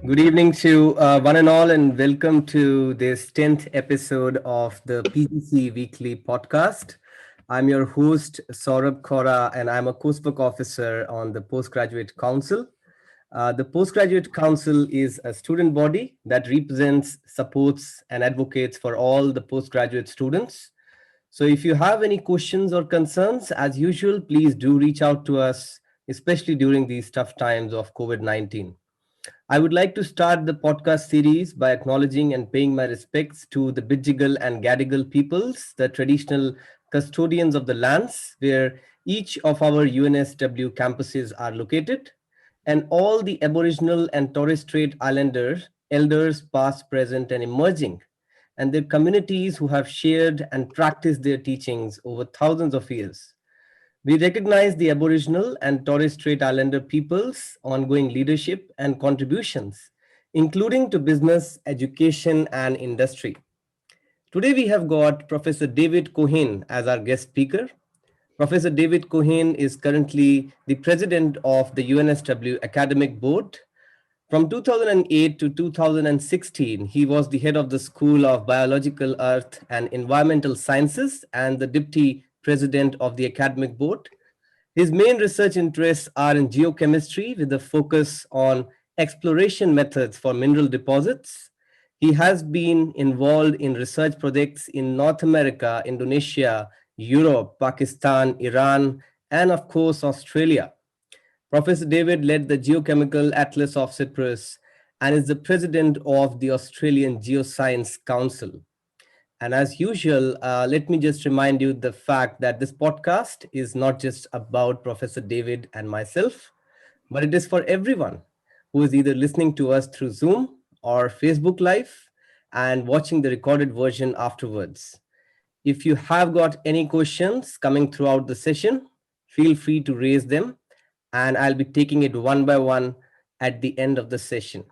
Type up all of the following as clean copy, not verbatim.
Good evening to one and all, and welcome to this 10th episode of the PGC Weekly Podcast. I'm your host, Saurabh Kaura, and I'm a Coursework officer on the Postgraduate Council. The Postgraduate Council is a student body that represents, supports, and advocates for all the postgraduate students. So if you have any questions or concerns, as usual, please do reach out to us, especially during these tough times of COVID-19. I would like to start the podcast series by acknowledging and paying my respects to the Bidjigal and Gadigal peoples, the traditional custodians of the lands where each of our UNSW campuses are located, and all the Aboriginal and Torres Strait Islanders, elders past, present, and emerging, and their communities who have shared and practiced their teachings over thousands of years. We recognize the Aboriginal and Torres Strait Islander peoples' ongoing leadership and contributions, including to business, education, and industry. Today, we have got Professor David Cohen as our guest speaker. Professor David Cohen is currently the president of the UNSW Academic Board. From 2008 to 2016, he was the head of the School of Biological Earth and Environmental Sciences and the deputy president of the academic board. His main research interests are in geochemistry with a focus on exploration methods for mineral deposits. He has been involved in research projects in North America, Indonesia, Europe, Pakistan, Iran, and of course, Australia. Professor David led the Geochemical Atlas of Cyprus and is the president of the Australian Geoscience Council. And as usual, let me just remind you the fact that this podcast is not just about Professor David and myself, but it is for everyone who is either listening to us through Zoom or Facebook Live and watching the recorded version afterwards. If you have got any questions coming throughout the session, feel free to raise them, and I'll be taking it one by one at the end of the session.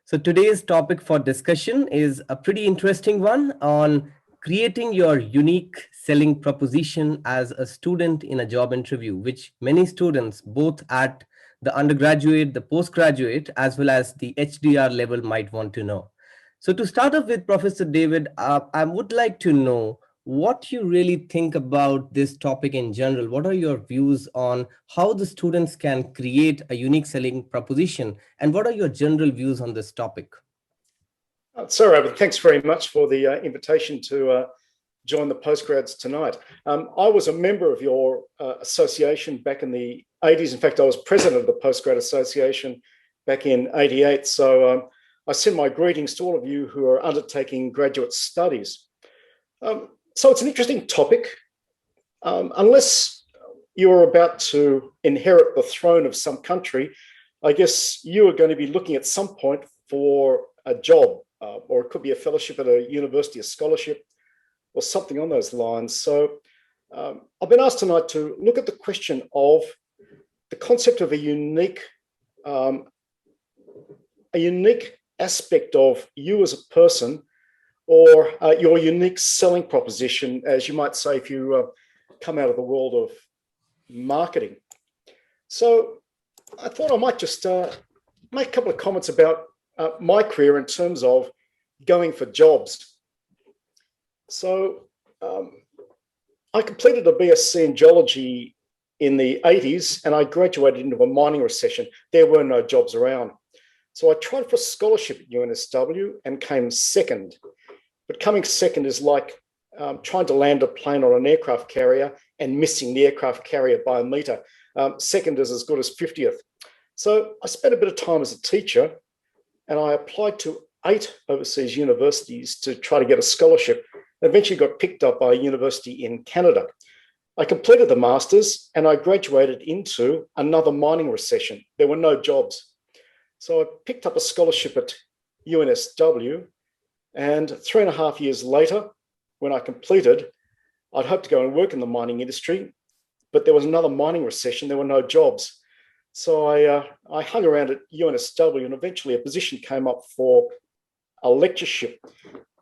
So today's topic for discussion is a pretty interesting one on creating your unique selling proposition as a student in a job interview, which many students, both at the undergraduate, the postgraduate, as well as the HDR level might want to know. So to start off with, Professor David, I would like to know what you really think about this topic in general. What are your views on how the students can create a unique selling proposition, and what are your general views on this topic? Saurabh, thanks very much for the invitation to join the postgrads tonight. I was a member of your association back in the 80s. In fact, I was president of the Postgrad Association back in 88. So I send my greetings to all of you who are undertaking graduate studies. So it's an interesting topic. Unless you're about to inherit the throne of some country, I guess you are going to be looking at some point for a job, or it could be a fellowship at a university, a scholarship, or something on those lines. So I've been asked tonight to look at the question of the concept of a unique aspect of you as a person, or your unique selling proposition, as you might say, if you come out of the world of marketing. So I thought I might just make a couple of comments about my career in terms of going for jobs. So I completed a BSc in geology in the 80s, and I graduated into a mining recession. There were no jobs around. So I tried for a scholarship at UNSW and came second. But coming second is like trying to land a plane on an aircraft carrier and missing the aircraft carrier by a metre. Second is as good as 50th. So I spent a bit of time as a teacher, and I applied to 8 overseas universities to try to get a scholarship. Eventually got picked up by a university in Canada. I completed the master's and I graduated into another mining recession. There were no jobs. So I picked up a scholarship at UNSW, and 3.5 years later, when I completed, I'd hoped to go and work in the mining industry, but there was another mining recession. There were no jobs. So I hung around at UNSW, and eventually a position came up for a lectureship,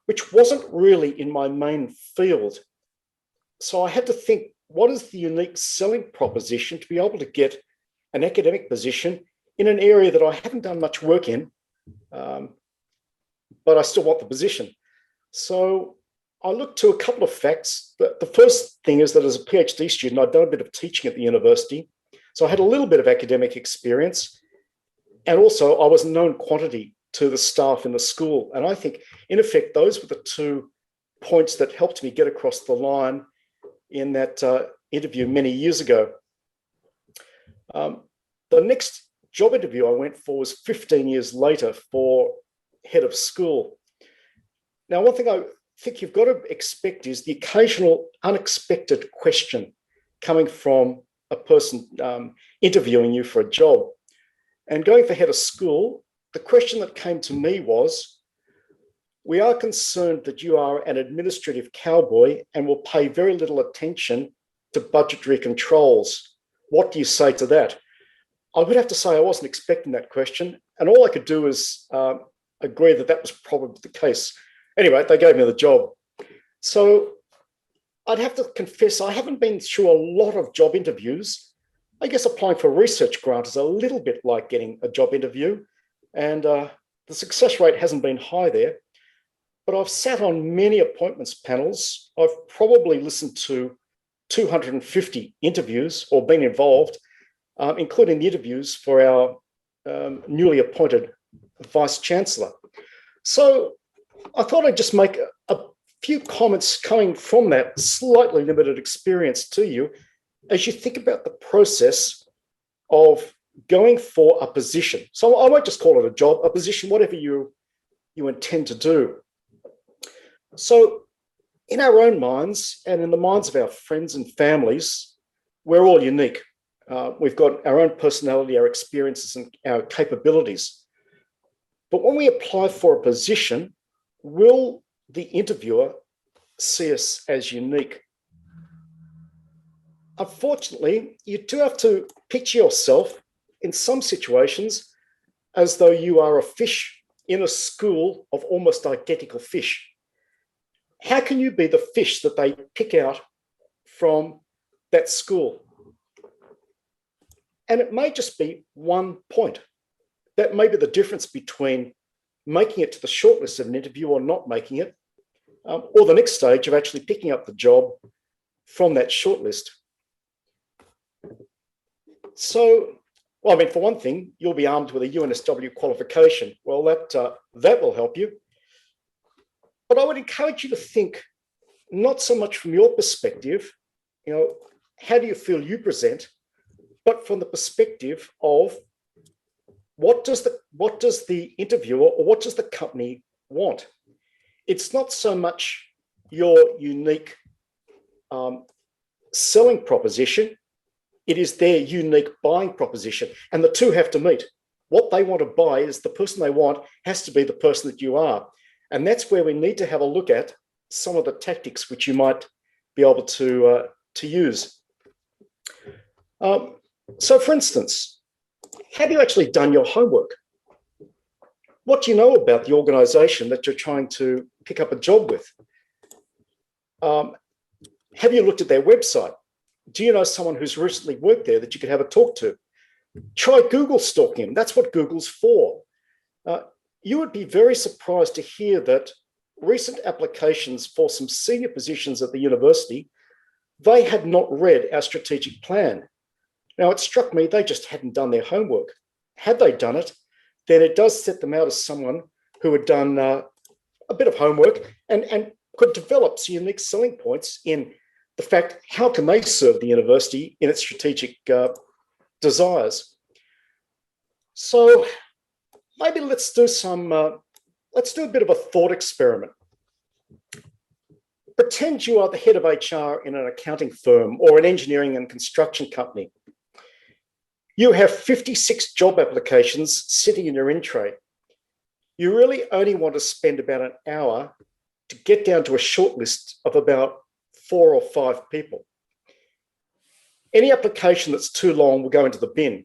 which wasn't really in my main field. So I had to think, what is the unique selling proposition to be able to get an academic position in an area that I haven't done much work in, but I still want the position. So I looked to a couple of facts. The first thing is that as a PhD student, I'd done a bit of teaching at the university. So I had a little bit of academic experience. And also I was a known quantity to the staff in the school. And I think, in effect, those were the 2 points that helped me get across the line in that interview many years ago. The next job interview I went for was 15 years later for head of school. Now, one thing I think you've got to expect is the occasional unexpected question coming from a person interviewing you for a job. And going for head of school, the question that came to me was, we are concerned that you are an administrative cowboy and will pay very little attention to budgetary controls. What do you say to that? I would have to say I wasn't expecting that question. And all I could do is agree that that was probably the case. Anyway, they gave me the job. So I'd have to confess, I haven't been through a lot of job interviews. I guess applying for a research grant is a little bit like getting a job interview, and the success rate hasn't been high there. But I've sat on many appointments panels. I've probably listened to 250 interviews or been involved, including the interviews for our newly appointed Vice Chancellor. So I thought I'd just make a few comments coming from that slightly limited experience to you as you think about the process of going for a position. So I won't just call it a job, a position, whatever you intend to do. So in our own minds and in the minds of our friends and families, we're all unique. We've got our own personality, our experiences, and our capabilities. But when we apply for a position, will the interviewer see us as unique? Unfortunately, you do have to picture yourself in some situations as though you are a fish in a school of almost identical fish. How can you be the fish that they pick out from that school? And it may just be 1 point. That may be the difference between making it to the shortlist of an interview or not making it, or the next stage of actually picking up the job from that shortlist. So, well, I mean, for one thing, you'll be armed with a UNSW qualification. Well, that will help you. But I would encourage you to think not so much from your perspective, how do you feel you present, but from the perspective of what does the interviewer or what does the company want? It's not so much your unique selling proposition, it is their unique buying proposition. And the two have to meet. What they want to buy is the person they want has to be the person that you are. And that's where we need to have a look at some of the tactics which you might be able to use. So for instance, have you actually done your homework? What do you know about the organisation that you're trying to pick up a job with? Have you looked at their website? Do you know someone who's recently worked there that you could have a talk to? Try Google stalking them. That's what Google's for. You would be very surprised to hear that recent applications for some senior positions at the university, they had not read our strategic plan. Now, it struck me they just hadn't done their homework. Had they done it, then it does set them out as someone who had done a bit of homework and could develop some unique selling points in the fact, how can they serve the university in its strategic desires? So maybe let's do a bit of a thought experiment. Pretend you are the head of HR in an accounting firm or an engineering and construction company. You have 56 job applications sitting in your in tray. You really only want to spend about an hour to get down to a short list of about 4 or 5 people. Any application that's too long will go into the bin.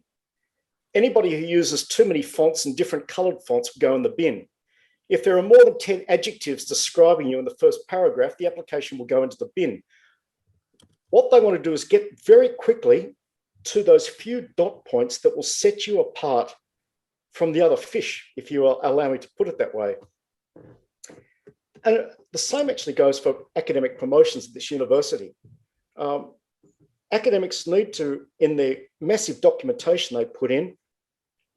Anybody who uses too many fonts and different coloured fonts will go in the bin. If there are more than 10 adjectives describing you in the first paragraph, the application will go into the bin. What they want to do is get very quickly to those few dot points that will set you apart from the other fish, if you allow me to put it that way. And the same actually goes for academic promotions at this university. Academics need to, in their massive documentation they put in,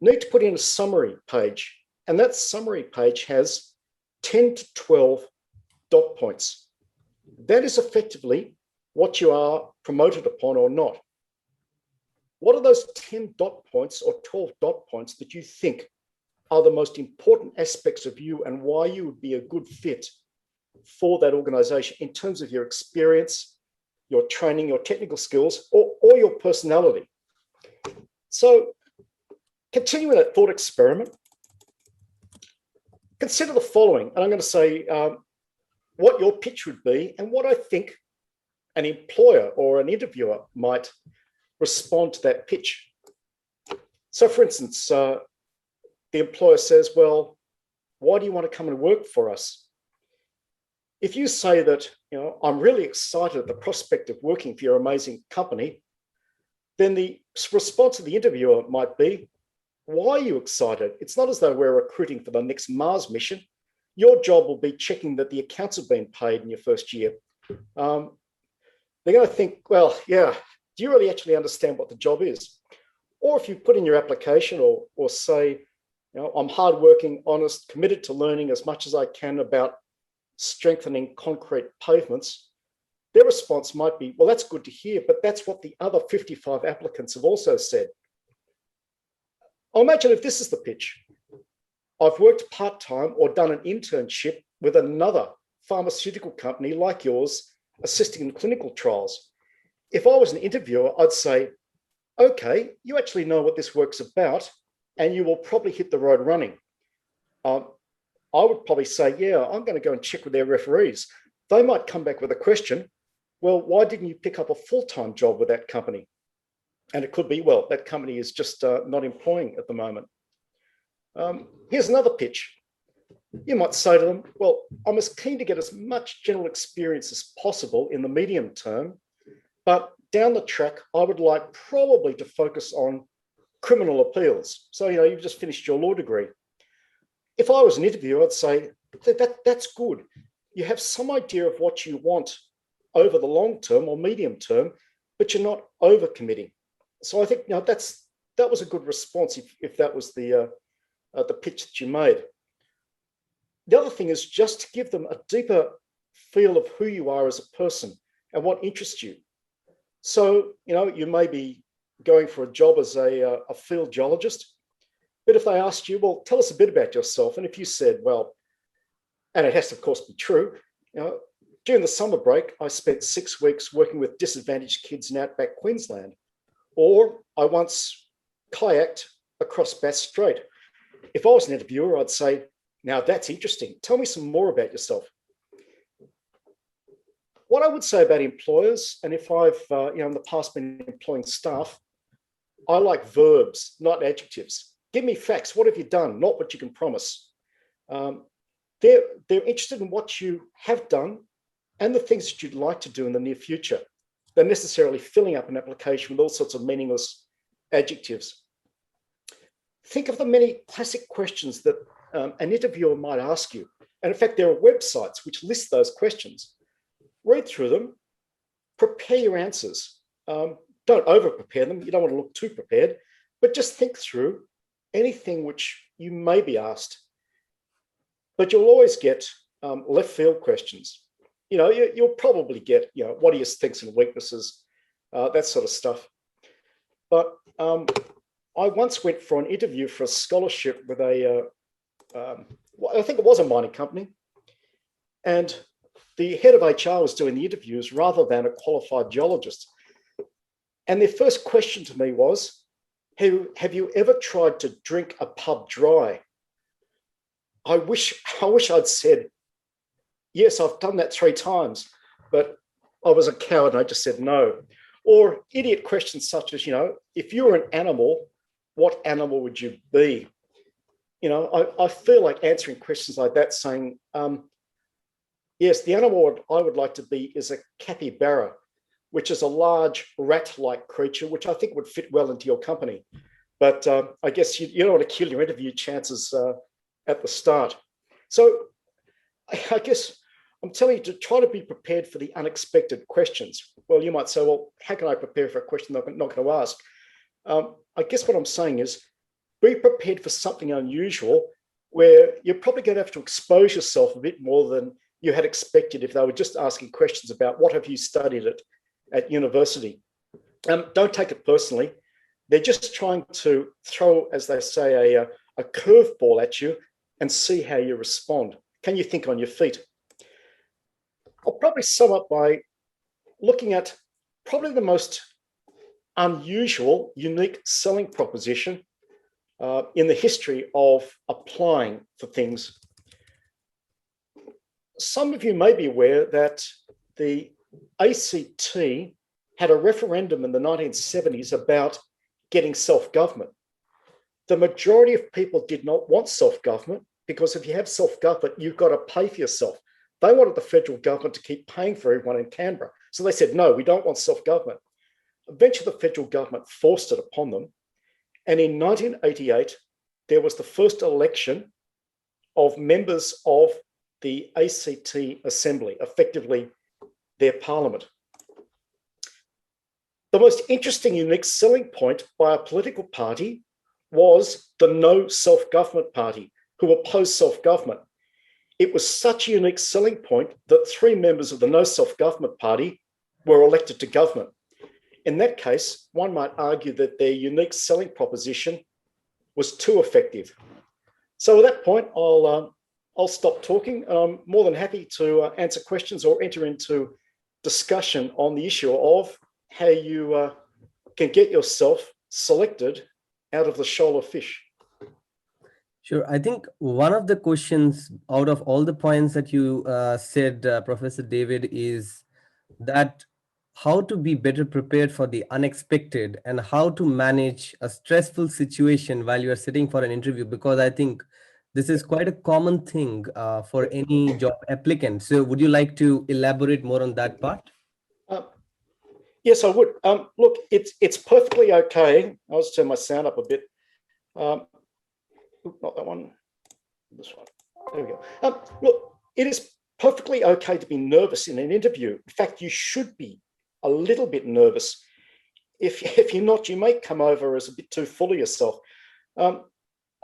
need to put in a summary page. And that summary page has 10 to 12 dot points. That is effectively what you are promoted upon or not. What are those 10 dot points or 12 dot points that you think are the most important aspects of you and why you would be a good fit for that organization in terms of your experience, your training, your technical skills, or your personality? So continuing that thought experiment, consider the following, and I'm going to say what your pitch would be and what I think an employer or an interviewer might respond to that pitch. So for instance, the employer says, well, why do you want to come and work for us? If you say that, I'm really excited at the prospect of working for your amazing company, then the response of the interviewer might be, why are you excited? It's not as though we're recruiting for the next Mars mission. Your job will be checking that the accounts have been paid in your first year. They're going to think, well, yeah, do you really actually understand what the job is? Or if you put in your application or say, I'm hardworking, honest, committed to learning as much as I can about strengthening concrete pavements, their response might be, well, that's good to hear, but that's what the other 55 applicants have also said. I'll imagine if this is the pitch. I've worked part-time or done an internship with another pharmaceutical company like yours, assisting in clinical trials. If I was an interviewer, I'd say, okay, you actually know what this work's about, and you will probably hit the road running. I would probably say, yeah, I'm going to go and check with their referees. They might come back with a question, well, why didn't you pick up a full-time job with that company? And it could be, well, that company is just not employing at the moment. Here's another pitch. You might say to them, well, I'm as keen to get as much general experience as possible in the medium term, but down the track, I would like probably to focus on criminal appeals. So, you've just finished your law degree. If I was an interviewer, I'd say, that's good. You have some idea of what you want over the long term or medium term, but you're not overcommitting. So I think that was a good response if that was the pitch that you made. The other thing is just to give them a deeper feel of who you are as a person and what interests you. So, you may be going for a job as a field geologist, but if they asked you, well, tell us a bit about yourself. And if you said, well, and it has to, of course, be true, during the summer break, I spent 6 weeks working with disadvantaged kids in outback Queensland. Or I once kayaked across Bass Strait. If I was an interviewer, I'd say, now that's interesting. Tell me some more about yourself. What I would say about employers, and if I've in the past been employing staff, I like verbs, not adjectives. Give me facts. What have you done? Not what you can promise. They're interested in what you have done and the things that you'd like to do in the near future. They're necessarily filling up an application with all sorts of meaningless adjectives. Think of the many classic questions that an interviewer might ask you. And in fact, there are websites which list those questions. Read through them, prepare your answers. Don't over-prepare them. You don't want to look too prepared, but just think through anything which you may be asked. But you'll always get left field questions. You'll probably get, what are your strengths and weaknesses, that sort of stuff. But I once went for an interview for a scholarship with I think it was a mining company. And the head of HR was doing the interviews rather than a qualified geologist. And their first question to me was, have you ever tried to drink a pub dry? I wish I'd said, yes, I've done that 3 times, but I was a coward and I just said no. Or idiot questions such as, if you were an animal, what animal would you be? I feel like answering questions like that saying, yes, the animal I would like to be is a capybara, which is a large rat-like creature, which I think would fit well into your company. But I guess you don't want to kill your interview chances at the start. So I guess I'm telling you to try to be prepared for the unexpected questions. Well, you might say, well, how can I prepare for a question I'm not going to ask? I guess what I'm saying is be prepared for something unusual where you're probably going to have to expose yourself a bit more than you had expected if they were just asking questions about what have you studied at university. Don't take it personally. They're just trying to throw, as they say, a curveball at you and see how you respond. Can you think on your feet? I'll probably sum up by looking at probably the most unusual, unique selling proposition in the history of applying for things. Some of you may be aware that the ACT had a referendum in the 1970s about getting self-government. The majority of people did not want self-government because if you have self-government, you've got to pay for yourself. They wanted the federal government to keep paying for everyone in Canberra. So they said, no, we don't want self-government. Eventually, the federal government forced it upon them. And in 1988, there was the first election of members of the ACT Assembly, effectively their parliament. The most interesting, unique selling point by a political party was the No Self-Government Party, who opposed self-government. It was such a unique selling point that 3 members of the No Self-Government Party were elected to government. In that case, one might argue that their unique selling proposition was too effective. So at that point, I'll stop talking. I'm more than happy to answer questions or enter into discussion on the issue of how you can get yourself selected out of the shoal of fish. Sure. I think one of the questions out of all the points that you said, Professor David, is that how to be better prepared for the unexpected and how to manage a stressful situation while you are sitting for an interview, because I think this is quite a common thing for any job applicant. So would you like to elaborate more on that part? Yes, I would. Look, it's perfectly okay. I'll just turn my sound up a bit. Not that one, this one. There we go. Look, it is perfectly okay to be nervous in an interview. In fact, you should be a little bit nervous. If you're not, you may come over as a bit too full of yourself. I'm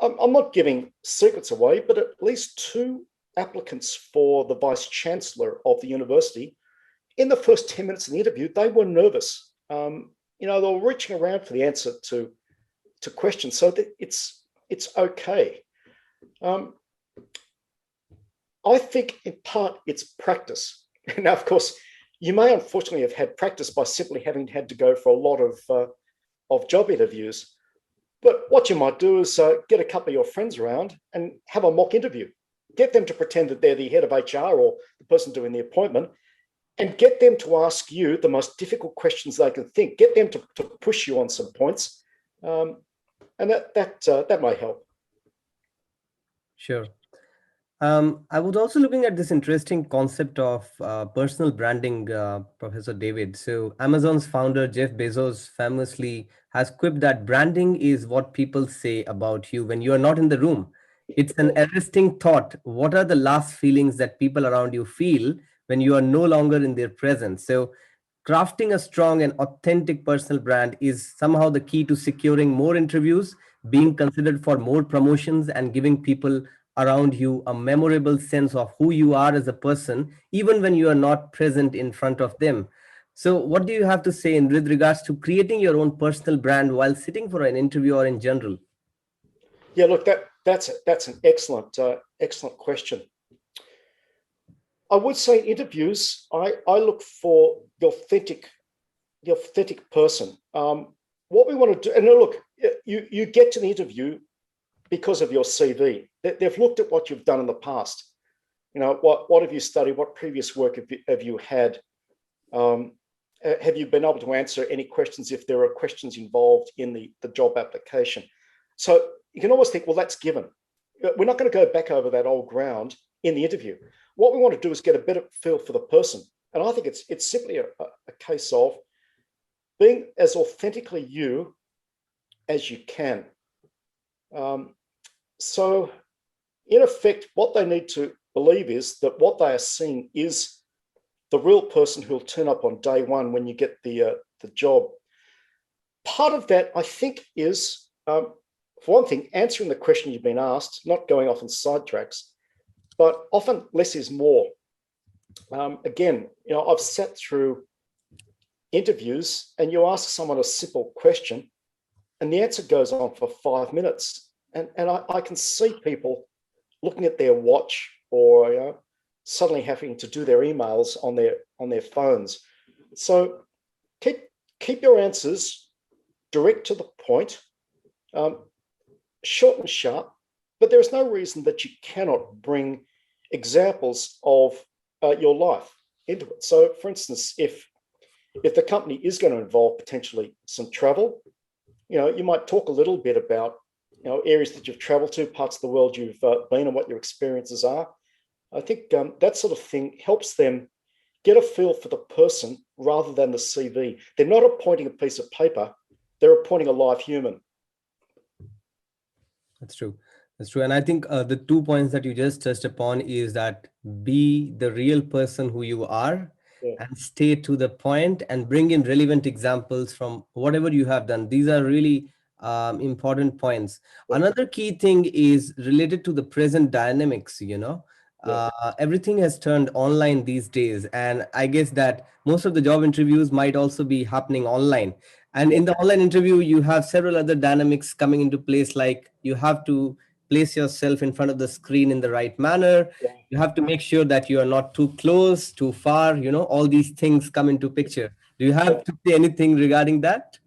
not giving secrets away, but at least 2 applicants for the Vice Chancellor of the university, in the first 10 minutes of the interview, they were nervous. They were reaching around for the answer to questions. So it's okay. I think in part it's practice. Now, of course, you may unfortunately have had practice by simply having had to go for a lot of job interviews. But what you might do is get a couple of your friends around and have a mock interview. Get them to pretend that they're the head of HR or the person doing the appointment, and get them to ask you the most difficult questions they can think. Get them to push you on some points, and that might help. Sure. I was also looking at this interesting concept of personal branding, Professor David. So Amazon's founder, Jeff Bezos, famously has quipped that branding is what people say about you when you are not in the room. It's an arresting thought. What are the last feelings that people around you feel when you are no longer in their presence? So crafting a strong and authentic personal brand is somehow the key to securing more interviews, being considered for more promotions, and giving people around you a memorable sense of who you are as a person, even when you are not present in front of them. So what do you have to say with regards to creating your own personal brand while sitting for an interview or in general? Yeah, look, that's an excellent question. I would say in interviews, I look for the authentic person. What we want to do, and look, you get to the interview because of your CV. They've looked at what you've done in the past. What have you studied? What previous work have you had? Have you been able to answer any questions if there are questions involved in the job application? So you can always think, well, that's given. We're not going to go back over that old ground in the interview. What we want to do is get a better feel for the person. And I think it's simply a case of being as authentically you as you can. So in effect, what they need to believe is that what they are seeing is the real person who'll turn up on day one when you get the job. Part of that, I think, is, for one thing, answering the question you've been asked, not going off on sidetracks, but often less is more. Again, I've sat through interviews and you ask someone a simple question and the answer goes on for 5 minutes. And I can see people looking at their watch or suddenly having to do their emails on their phones. So keep your answers direct to the point, short and sharp, but there is no reason that you cannot bring examples of your life into it. So, for instance, if the company is going to involve potentially some travel, you might talk a little bit about areas that you've traveled to, parts of the world you've been, and what your experiences are. I think that sort of thing helps them get a feel for the person rather than the CV. They're not appointing a piece of paper, they're appointing a live human. That's true. That's true. And I think the 2 points that you just touched upon is that be the real person who you are, Yeah. and stay to the point and bring in relevant examples from whatever you have done. These are really important points. Yeah. Another key thing is related to the present dynamics, everything has turned online these days. And I guess that most of the job interviews might also be happening online. And in the online interview, you have several other dynamics coming into place, like you have to place yourself in front of the screen in the right manner. Yeah. You have to make sure that you are not too close, too far, all these things come into picture. Do you have to say anything regarding that?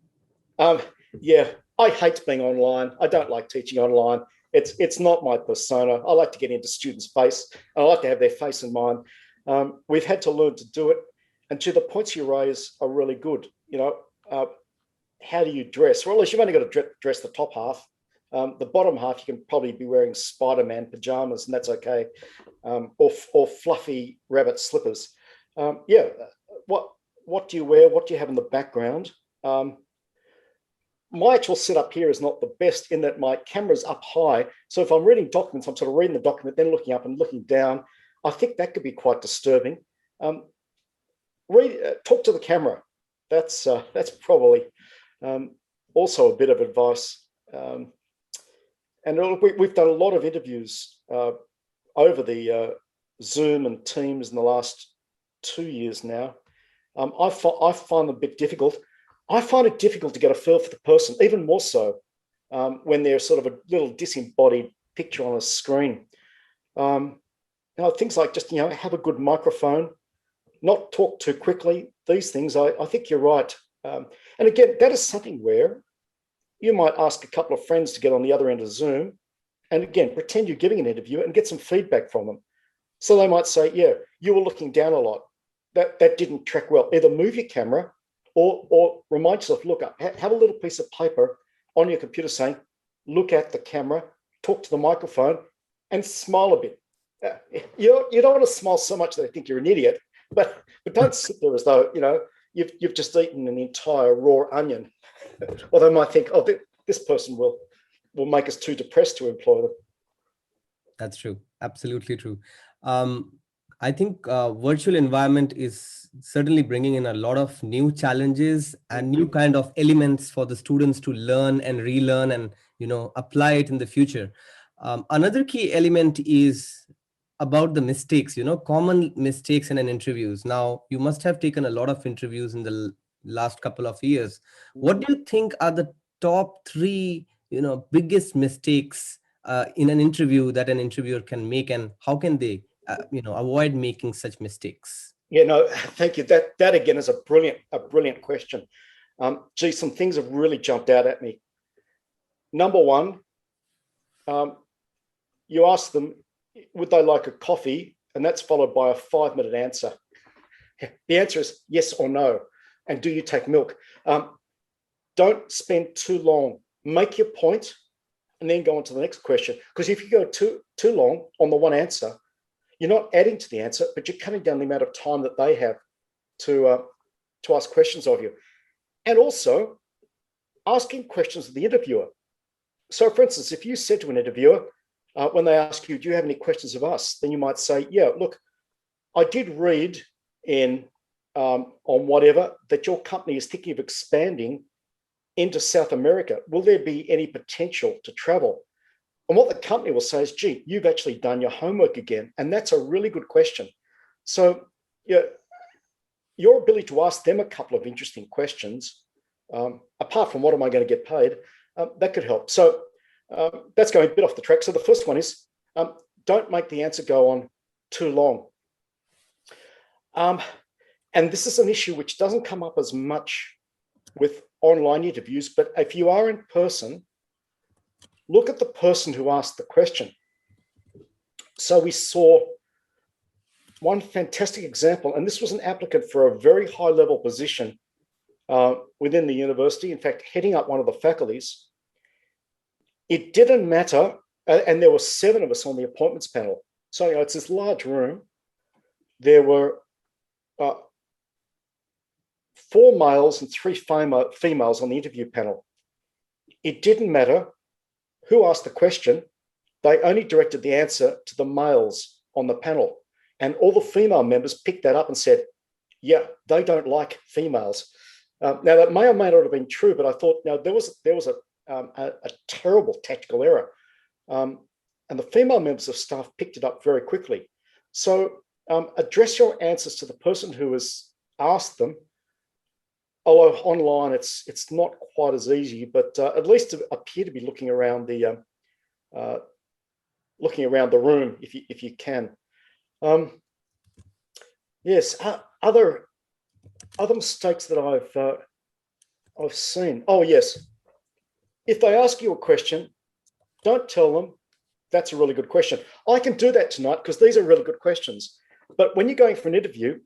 Yeah, I hate being online. I don't like teaching online. It's not my persona. I like to get into students' face. I like to have their face in mind. We've had to learn to do it. And to the points you raise are really good. How do you dress? Well, at least you've only got to dress the top half. The bottom half, you can probably be wearing Spider-Man pajamas, and that's okay, or fluffy rabbit slippers. What do you wear? What do you have in the background? My actual setup here is not the best in that my camera's up high. So if I'm reading documents, I'm sort of reading the document, then looking up and looking down. I think that could be quite disturbing. Talk to the camera. That's probably also a bit of advice. And we've done a lot of interviews over the Zoom and Teams in the last 2 years now. I find them a bit difficult. I find it difficult to get a feel for the person, even more so when they're sort of a little disembodied picture on a screen. Things like just, have a good microphone, not talk too quickly, these things, I think you're right. And again, that is something where you might ask a couple of friends to get on the other end of Zoom and again, pretend you're giving an interview and get some feedback from them. So they might say, yeah, you were looking down a lot. That didn't track well. Either move your camera or remind yourself, look up, have a little piece of paper on your computer saying, look at the camera, talk to the microphone and smile a bit. You don't want to smile so much that they think you're an idiot, but don't sit there as though, you've just eaten an entire raw onion. Or they might think, oh, this person will make us too depressed to employ them. That's true. Absolutely true. I think virtual environment is certainly bringing in a lot of new challenges and new kind of elements for the students to learn and relearn and, apply it in the future. Another key element is about the mistakes, common mistakes in an interviews. Now, you must have taken a lot of interviews in the last couple of years. What do you think are the top 3, biggest mistakes in an interview that an interviewer can make, and how can they avoid making such mistakes? Yeah, no, thank you. That again is a brilliant question. Some things have really jumped out at me. Number one, you ask them, would they like a coffee? And that's followed by a 5-minute answer. The answer is yes or no. And do you take milk? Don't spend too long. Make your point and then go on to the next question. Because if you go too long on the one answer, you're not adding to the answer, but you're cutting down the amount of time that they have to ask questions of you. And also, asking questions of the interviewer. So, for instance, if you said to an interviewer, when they ask you, do you have any questions of us? Then you might say, yeah, look, I did read on whatever that your company is thinking of expanding into South America. Will there be any potential to travel? And what the company will say is, gee, you've actually done your homework again. And that's a really good question. So yeah, your ability to ask them a couple of interesting questions, apart from what am I going to get paid, that could help. So that's going a bit off the track. So the first one is, don't make the answer go on too long. And this is an issue which doesn't come up as much with online interviews, but if you are in person, look at the person who asked the question. So we saw one fantastic example, and this was an applicant for a very high level position within the university, in fact, heading up one of the faculties. It didn't matter, and there were 7 of us on the appointments panel. So it's this large room. There were 4 males and 3 females on the interview panel. It didn't matter who asked the question. They only directed the answer to the males on the panel. And all the female members picked that up and said, yeah, they don't like females. Now, that may or may not have been true, but I thought, there was a terrible tactical error. And the female members of staff picked it up very quickly. So address your answers to the person who has asked them. Although online, it's not quite as easy, but at least to appear to be looking around the room if you can. Yes, other mistakes that I've seen. Oh yes, if they ask you a question, don't tell them that's a really good question. I can do that tonight because these are really good questions. But when you're going for an interview,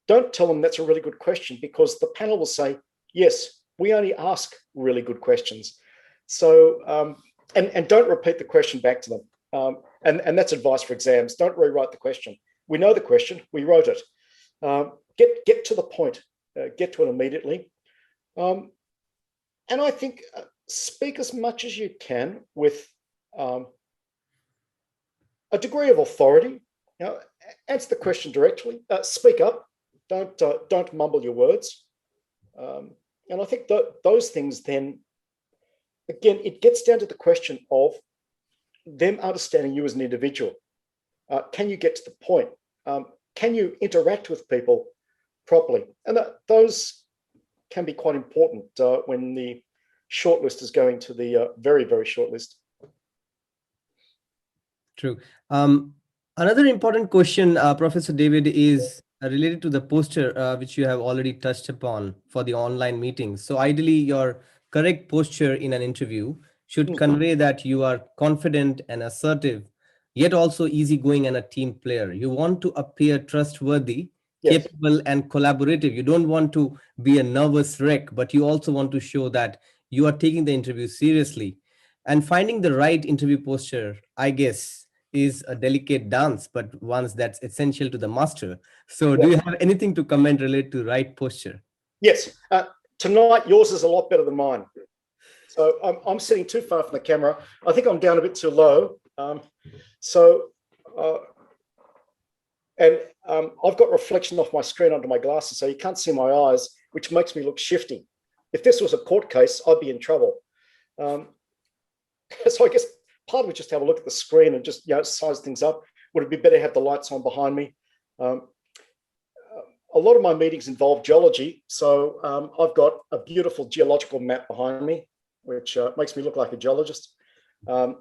don't tell them that's a really good question, because the panel will say, yes, we only ask really good questions. So, and don't repeat the question back to them. And that's advice for exams. Don't rewrite the question. We know the question, we wrote it. Get to the point, get to it immediately. And I think speak as much as you can with a degree of authority. Answer the question directly, speak up. Don't mumble your words. And I think those things then, again, it gets down to the question of them understanding you as an individual. Can you get to the point? Can you interact with people properly? And those can be quite important when the shortlist is going to the very, very short list. True. Another important question, Professor David, is related to the posture, which you have already touched upon for the online meetings. So ideally, your correct posture in an interview should convey that you are confident and assertive, yet also easygoing and a team player. You want to appear trustworthy, yes, capable, and collaborative. You don't want to be a nervous wreck, but you also want to show that you are taking the interview seriously. And finding the right interview posture, I guess, is a delicate dance, but one that's essential to the master. So yes, do you have anything to comment related to right posture? Yes. Tonight, yours is a lot better than mine. So I'm sitting too far from the camera. I think I'm down a bit too low. I've got reflection off my screen onto my glasses, so you can't see my eyes, which makes me look shifty. If this was a court case, I'd be in trouble. So I guess part of it, just have a look at the screen and just size things up. Would it be better to have the lights on behind me? A lot of my meetings involve geology, so I've got a beautiful geological map behind me, which makes me look like a geologist. I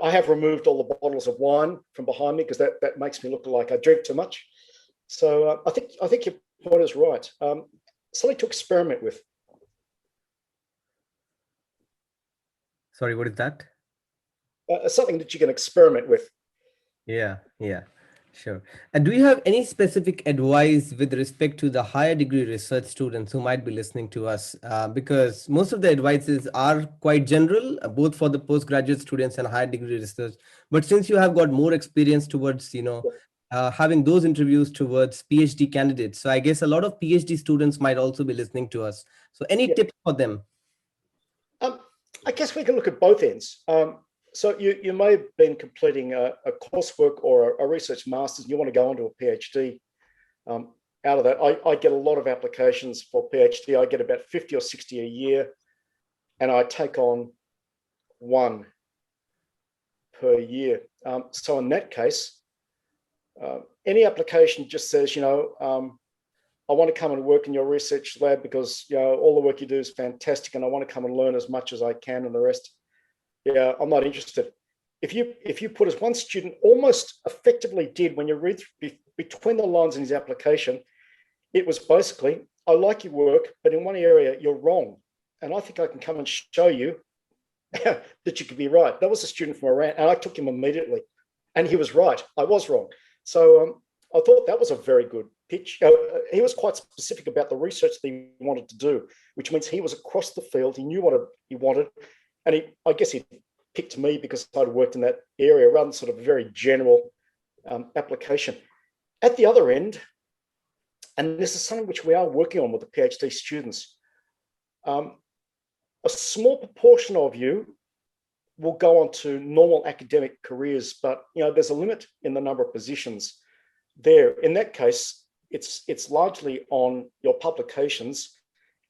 have removed all the bottles of wine from behind me because that makes me look like I drink too much. So I think your point is right. Something to experiment with. Sorry, what is that? Something that you can experiment with. Yeah, sure. And do you have any specific advice with respect to the higher degree research students who might be listening to us? Because most of the advices are quite general, both for the postgraduate students and higher degree research. But since you have got more experience towards, having those interviews towards PhD candidates, so I guess a lot of PhD students might also be listening to us. So any tips for them? I guess we can look at both ends. So you may have been completing a coursework or a research master's and you want to go on to a PhD. Out of that, I get a lot of applications for PhD. I get about 50 or 60 a year, and I take on one per year. So in that case, any application just says, I want to come and work in your research lab because all the work you do is fantastic, and I want to come and learn as much as I can, and the rest, I'm not interested. If you put as one student almost effectively did when you read between the lines in his application, it was basically, I like your work, but in one area you're wrong, and I think I can come and show you that you could be right. That was a student from Iran, and I took him immediately, and he was right. I was wrong. So I thought that was a very good pitch. He was quite specific about the research that he wanted to do, which means he was across the field. He knew what he wanted, and I guess he picked me because I'd worked in that area rather than sort of a very general application. At the other end, and this is something which we are working on with the PhD students, a small proportion of you will go on to normal academic careers, but there's a limit in the number of positions there. In that case, it's largely on your publications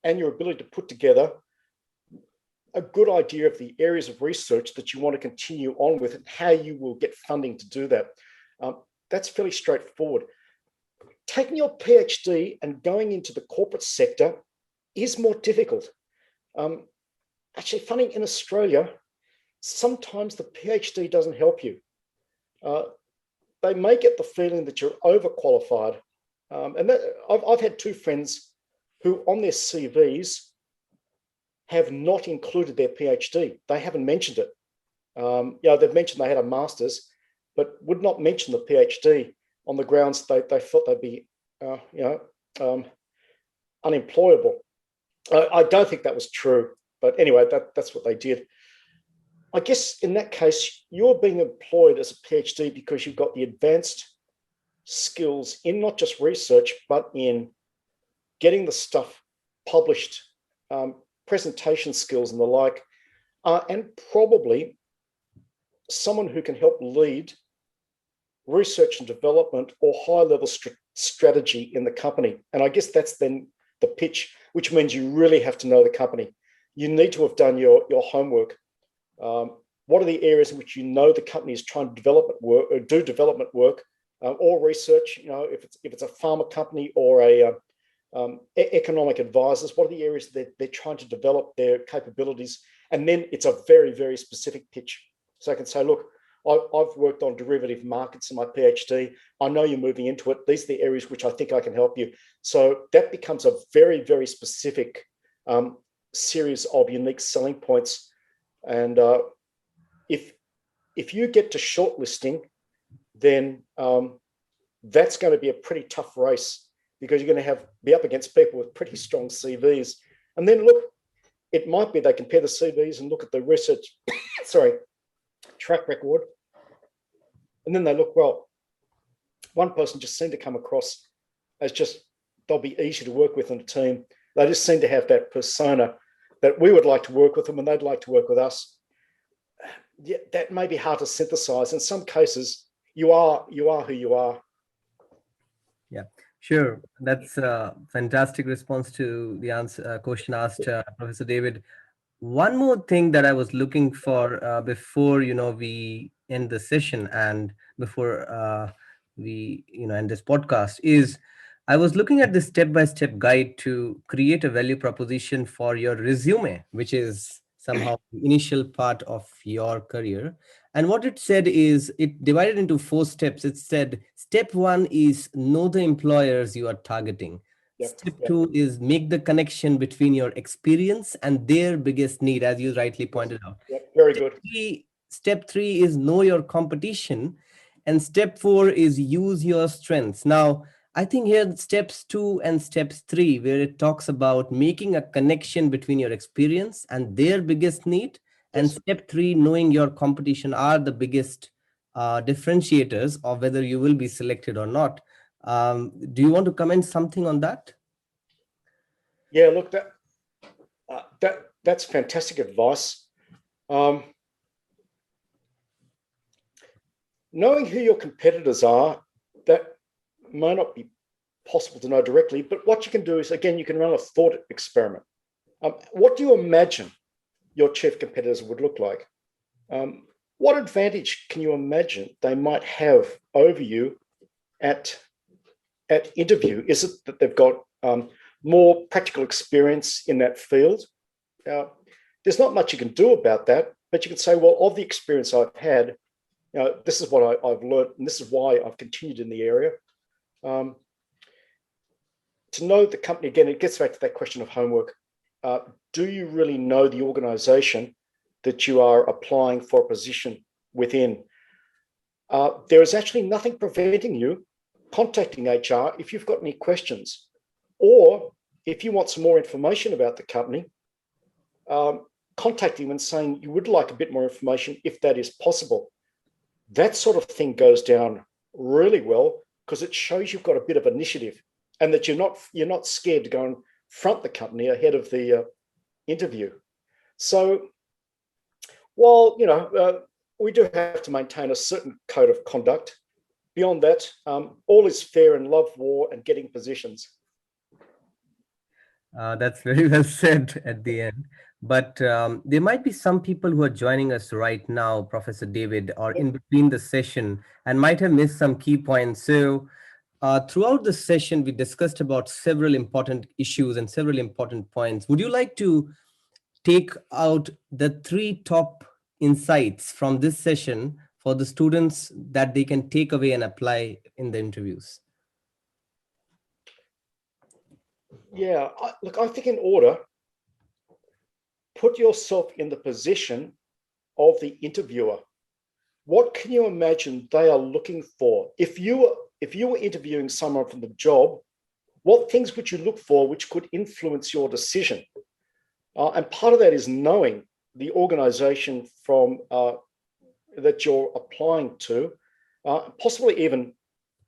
and your ability to put together a good idea of the areas of research that you want to continue on with and how you will get funding to do that. That's fairly straightforward. Taking your PhD and going into the corporate sector is more difficult. Actually, funny, in Australia, sometimes the PhD doesn't help you. They may get the feeling that you're overqualified. I've had two friends who on their CVs have not included their PhD. They haven't mentioned it. They've mentioned they had a master's, but would not mention the PhD on the grounds they thought they'd be, unemployable. I don't think that was true, but anyway, that's what they did. I guess in that case, you're being employed as a PhD because you've got the advanced skills in not just research, but in getting the stuff published, presentation skills and the like, and probably someone who can help lead research and development or high-level strategy in the company. And I guess that's then the pitch, which means you really have to know the company. You need to have done your homework. What are the areas in which the company is trying to development work or do development work or research? If it's a pharma company or a economic advisors, what are the areas that they're trying to develop their capabilities? And then it's a very, very specific pitch. So I can say, look, I've worked on derivative markets in my PhD. I know you're moving into it. These are the areas which I think I can help you. So that becomes a very, very specific series of unique selling points. And if you get to shortlisting, then that's going to be a pretty tough race because you're going to be up against people with pretty strong CVs. And then look, it might be they compare the CVs and look at the research, track record. And then they look, well, one person just seemed to come across as they'll be easy to work with in a team. They just seem to have that persona that we would like to work with them and they'd like to work with us. Yeah, that may be hard to synthesize. In some cases, you are who you are. Yeah, sure. That's a fantastic response to the question asked Professor David. One more thing that I was looking for before we end the session and before we end this podcast is I was looking at the step-by-step guide to create a value proposition for your resume, which is somehow the initial part of your career. And what it said is it divided into 4 steps. It said step 1 is know the employers you are targeting. Step 2 is make the connection between your experience and their biggest need, as you rightly pointed out. Very good. Step 3 is know your competition. And step 4 is use your strengths. Now, I think here steps 2 and steps 3, where it talks about making a connection between your experience and their biggest need. And step 3, knowing your competition are the biggest differentiators of whether you will be selected or not. Do you want to comment something on that? Yeah, look, that's fantastic advice. Knowing who your competitors are, that may not be possible to know directly, but what you can do is, again, you can run a thought experiment. What do you imagine your chief competitors would look like? What advantage can you imagine they might have over you at interview? Is it that they've got more practical experience in that field? There's not much you can do about that, but you can say, well, of the experience I've had, this is what I've learned, and this is why I've continued in the area. To know the company, again, it gets back to that question of homework. Do you really know the organization that you are applying for a position within? There is actually nothing preventing you contacting HR if you've got any questions, or if you want some more information about the company, contacting them and saying you would like a bit more information if that is possible. That sort of thing goes down really well because it shows you've got a bit of initiative and that you're not scared to go and front the company ahead of the interview. So while we do have to maintain a certain code of conduct, beyond that, all is fair in love, war, and getting positions. That's very well said at the end. But there might be some people who are joining us right now, Professor David, or in between the session, and might have missed some key points. So throughout the session, we discussed about several important issues and several important points. Would you like to take out the 3 top insights from this session for the students that they can take away and apply in the interviews? Yeah, I think in order, put yourself in the position of the interviewer. What can you imagine they are looking for? If you were interviewing someone from the job, what things would you look for which could influence your decision? And part of that is knowing the organization from that you're applying to, possibly even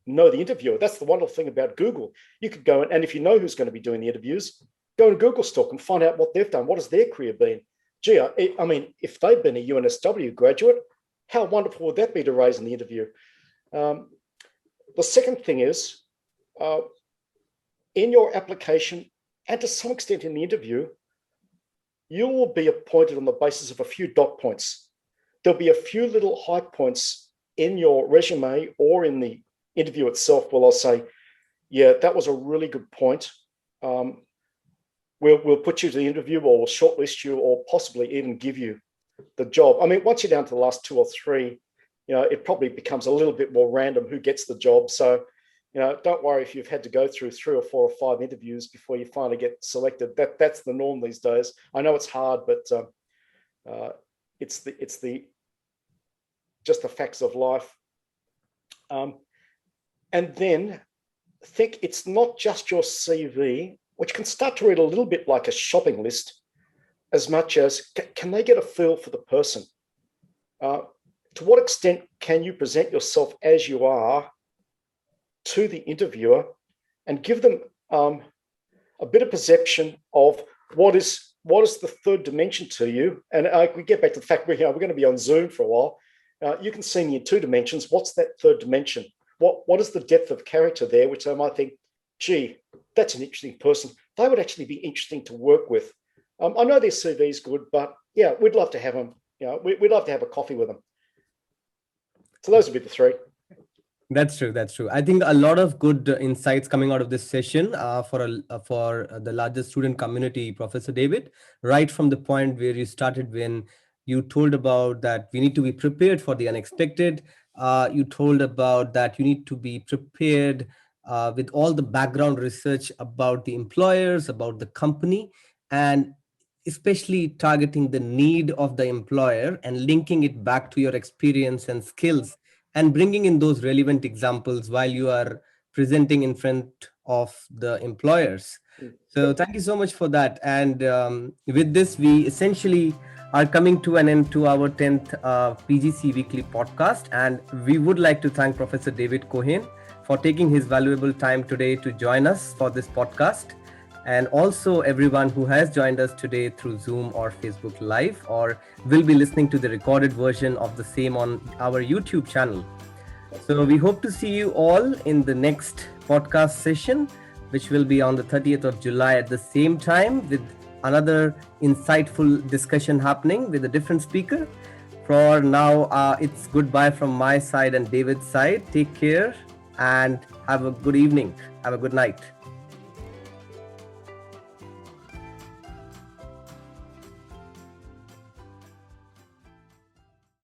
know the interviewer. That's the wonderful thing about Google. You could go and if you know who's going to be doing the interviews, go and Google stalk and find out what they've done. What has their career been? Gee, I mean, if they've been a UNSW graduate, how wonderful would that be to raise in the interview? The second thing is, in your application, and to some extent in the interview, you will be appointed on the basis of a few dot points. There'll be a few little high points in your resume or in the interview itself where I'll say, yeah, that was a really good point. We'll put you to the interview or we'll shortlist you or possibly even give you the job. I mean, once you're down to the last 2 or 3, it probably becomes a little bit more random who gets the job. So, don't worry if you've had to go through 3 or 4 or 5 interviews before you finally get selected. That's the norm these days. I know it's hard, but it's just the facts of life. And then think it's not just your CV, which can start to read a little bit like a shopping list, as much as can they get a feel for the person? To what extent can you present yourself as you are to the interviewer and give them a bit of perception of what is the third dimension to you? And we get back to the fact we're going to be on Zoom for a while. You can see me in 2 dimensions. What's that third dimension? What is the depth of character there, which I might think, gee, that's an interesting person. They would actually be interesting to work with. I know their CV is good, but yeah, we'd love to have them. We'd love to have a coffee with them. So those would be the 3. That's true. I think a lot of good insights coming out of this session for the larger student community, Professor David, right from the point where you started when you told about that we need to be prepared for the unexpected. You told about that you need to be prepared with all the background research about the employers, about the company, and especially targeting the need of the employer and linking it back to your experience and skills and bringing in those relevant examples while you are presenting in front of the employers. So thank you so much for that. And with this, we essentially are coming to an end to our 10th PGC Weekly Podcast. And we would like to thank Professor David Cohen for taking his valuable time today to join us for this podcast. and also everyone who has joined us today through Zoom or Facebook Live, or will be listening to the recorded version of the same on our YouTube channel. So we hope to see you all in the next podcast session, which will be on the 30th of July at the same time, with another insightful discussion happening with a different speaker. For now, it's goodbye from my side and David's side. Take care and have a good evening. Have a good night.